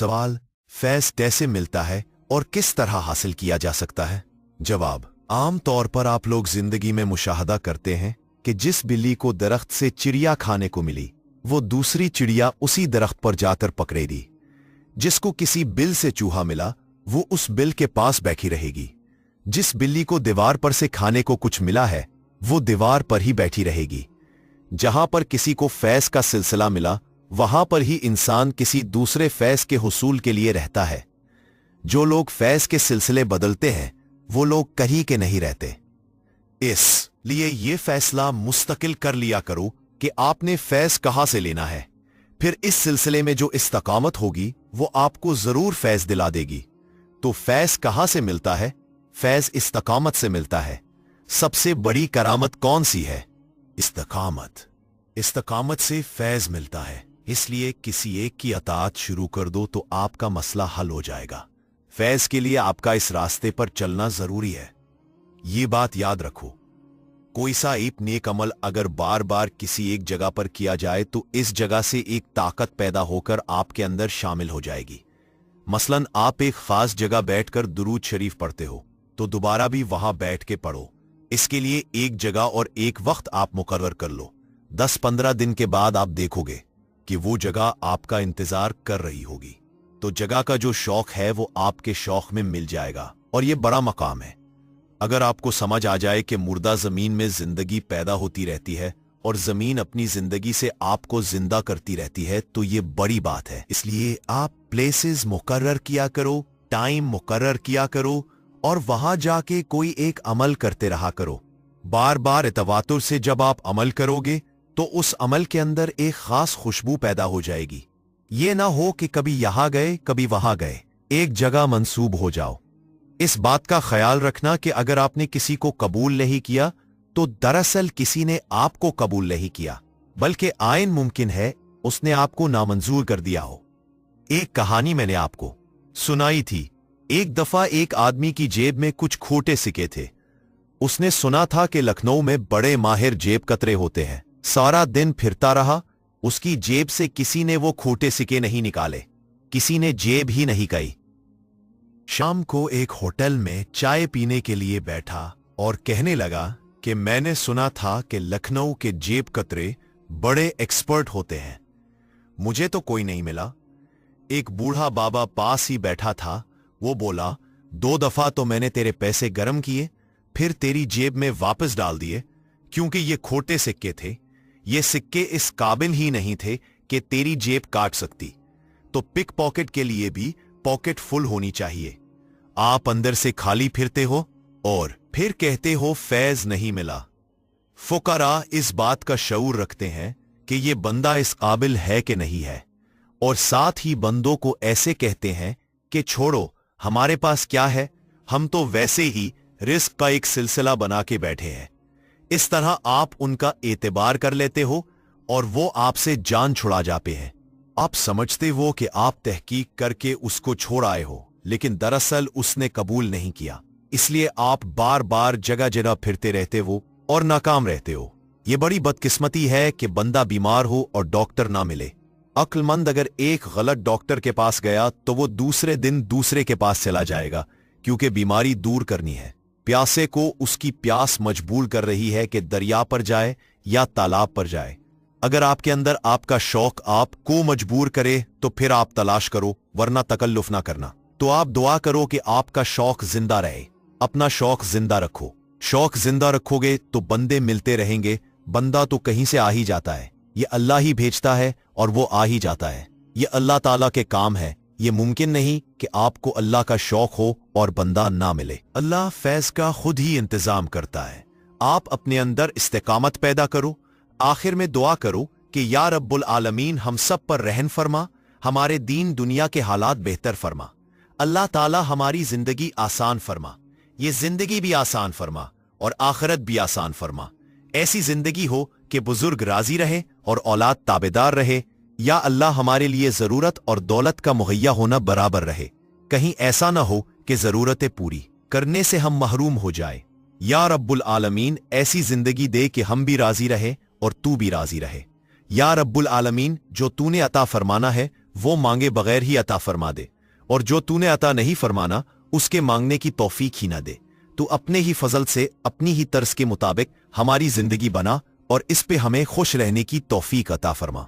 सवाल, फैज़ कैसे मिलता है और किस तरह हासिल किया जा सकता है? जवाब, आम तौर पर आप लोग जिंदगी में मुशाहदा करते हैं कि जिस बिल्ली को दरख्त से चिड़िया खाने को मिली, वो दूसरी चिड़िया उसी दरख्त पर जाकर पकड़ेगी। जिसको किसी बिल से चूहा मिला, वो उस बिल के पास बैठी रहेगी। जिस बिल्ली को दीवार पर से खाने को कुछ मिला है, वो दीवार पर ही बैठी रहेगी। जहां पर किसी को फैज़ का सिलसिला मिला, वहां पर ही इंसान किसी दूसरे फैज़ के हुसूल के लिए रहता है। जो लोग फैज़ के सिलसिले बदलते हैं, वो लोग कहीं के नहीं रहते। इसलिए ये फैसला मुस्तकिल कर लिया करो कि आपने फैज़ कहां से लेना है। फिर इस सिलसिले में जो इस्तकामत होगी, वो आपको जरूर फैज़ दिला देगी। तो फैज़ कहां से मिलता है? फैज़ इस्तकामत से मिलता है। सबसे बड़ी करामत कौन सी है? इस्तकामत। इस्तकामत से फैज़ मिलता है, इसलिए किसी एक की अताअत शुरू कर दो तो आपका मसला हल हो जाएगा। फैज़ के लिए आपका इस रास्ते पर चलना जरूरी है। ये बात याद रखो, कोई सा एक नेक अमल अगर बार बार किसी एक जगह पर किया जाए तो इस जगह से एक ताकत पैदा होकर आपके अंदर शामिल हो जाएगी। मसलन आप एक खास जगह बैठकर दुरूद शरीफ पढ़ते हो, तो दोबारा भी वहां बैठ के पढ़ो। इसके लिए एक जगह और एक वक्त आप मुकर्रर कर लो। 10-15 दिन के बाद आप देखोगे कि वो जगह आपका इंतजार कर रही होगी। तो जगह का जो शौक है वो आपके शौक में मिल जाएगा, और ये बड़ा मकाम है। अगर आपको समझ आ जाए कि मुर्दा जमीन में जिंदगी पैदा होती रहती है और जमीन अपनी जिंदगी से आपको जिंदा करती रहती है, तो ये बड़ी बात है। इसलिए आप प्लेसेस मुकर्रर किया करो, टाइम मुकर्रर किया करो, और वहां जाके कोई एक अमल करते रहा करो। बार बार इतवातुर से जब आप अमल करोगे तो उस अमल के अंदर एक खास खुशबू पैदा हो जाएगी। ये ना हो कि कभी यहां गए कभी वहां गए, एक जगह मंसूब हो जाओ। इस बात का ख्याल रखना कि अगर आपने किसी को कबूल नहीं किया तो दरअसल किसी ने आपको कबूल नहीं किया, बल्कि आइन मुमकिन है उसने आपको नामंजूर कर दिया हो। एक कहानी मैंने आपको सुनाई थी। एक दफा एक आदमी की जेब में कुछ खोटे सिक्के थे। उसने सुना था कि लखनऊ में बड़े माहिर जेब कतरे होते हैं। सारा दिन फिरता रहा, उसकी जेब से किसी ने वो खोटे सिक्के नहीं निकाले, किसी ने जेब ही नहीं कही। शाम को एक होटल में चाय पीने के लिए बैठा और कहने लगा कि मैंने सुना था कि लखनऊ के जेब कतरे बड़े एक्सपर्ट होते हैं, मुझे तो कोई नहीं मिला। एक बूढ़ा बाबा पास ही बैठा था, वो बोला, 2 दफा तो मैंने तेरे पैसे गर्म किए, फिर तेरी जेब में वापस डाल दिए, क्योंकि ये खोटे सिक्के थे। ये सिक्के इस काबिल ही नहीं थे कि तेरी जेब काट सकती। तो पिक पॉकेट के लिए भी पॉकेट फुल होनी चाहिए। आप अंदर से खाली फिरते हो और फिर कहते हो फैज़ नहीं मिला। फुकरा इस बात का शऊर रखते हैं कि ये बंदा इस काबिल है कि नहीं है, और साथ ही बंदों को ऐसे कहते हैं कि छोड़ो, हमारे पास क्या है, हम तो वैसे ही रिस्क का एक सिलसिला बना के बैठे हैं। इस तरह आप उनका एतबार कर लेते हो और वो आपसे जान छुड़ा जाते हैं। आप समझते हो कि आप तहकीक करके उसको छोड़ आए हो, लेकिन दरअसल उसने कबूल नहीं किया। इसलिए आप बार बार जगह जगह फिरते रहते हो और नाकाम रहते हो। ये बड़ी बदकिस्मती है कि बंदा बीमार हो और डॉक्टर ना मिले। अक्लमंद अगर एक गलत डॉक्टर के पास गया तो वो दूसरे दिन दूसरे के पास चला जाएगा, क्योंकि बीमारी दूर करनी है। प्यासे को उसकी प्यास मजबूर कर रही है कि दरिया पर जाए या तालाब पर जाए। अगर आपके अंदर आपका शौक आपको मजबूर करे तो फिर आप तलाश करो, वरना तकल्लुफ ना करना। तो आप दुआ करो कि आपका शौक जिंदा रहे। अपना शौक जिंदा रखो। शौक जिंदा रखोगे तो बंदे मिलते रहेंगे। बंदा तो कहीं से आ ही जाता है, ये अल्लाह ही भेजता है और वो आ ही जाता है। ये अल्लाह ताला के काम है। ये मुमकिन नहीं कि आपको अल्लाह का शौक हो और बंदा ना मिले। अल्लाह फैज़ का खुद ही इंतजाम करता है। आप अपने अंदर इस्तिकामत पैदा करो। आखिर में दुआ करो कि या रब्बुल आलमीन हम सब पर रहम फरमा, हमारे दीन दुनिया के हालात बेहतर फरमा। अल्लाह ताला हमारी जिंदगी आसान फरमा। ये जिंदगी भी आसान फरमा और आखिरत भी आसान फरमा। ऐसी जिंदगी हो कि बुजुर्ग राजी रहे और औलाद ताबेदार रहे। या अल्लाह हमारे लिए जरूरत और दौलत का मुहैया होना बराबर रहे। कहीं ऐसा ना हो कि जरूरतें पूरी करने से हम महरूम हो जाए। या रब्बुल आलमीन ऐसी जिंदगी दे कि हम भी राजी रहे और तू भी राजी रहे। या रब्बुल आलमीन जो तूने अता फरमाना है वो मांगे बगैर ही अता फरमा दे, और जो तूने अता नहीं फरमाना उसके मांगने की तौफीक ही ना दे। तू अपने ही फजल से अपनी ही तर्ज के मुताबिक हमारी जिंदगी बना और इस पे हमें खुश रहने की तौफीक अता फरमा।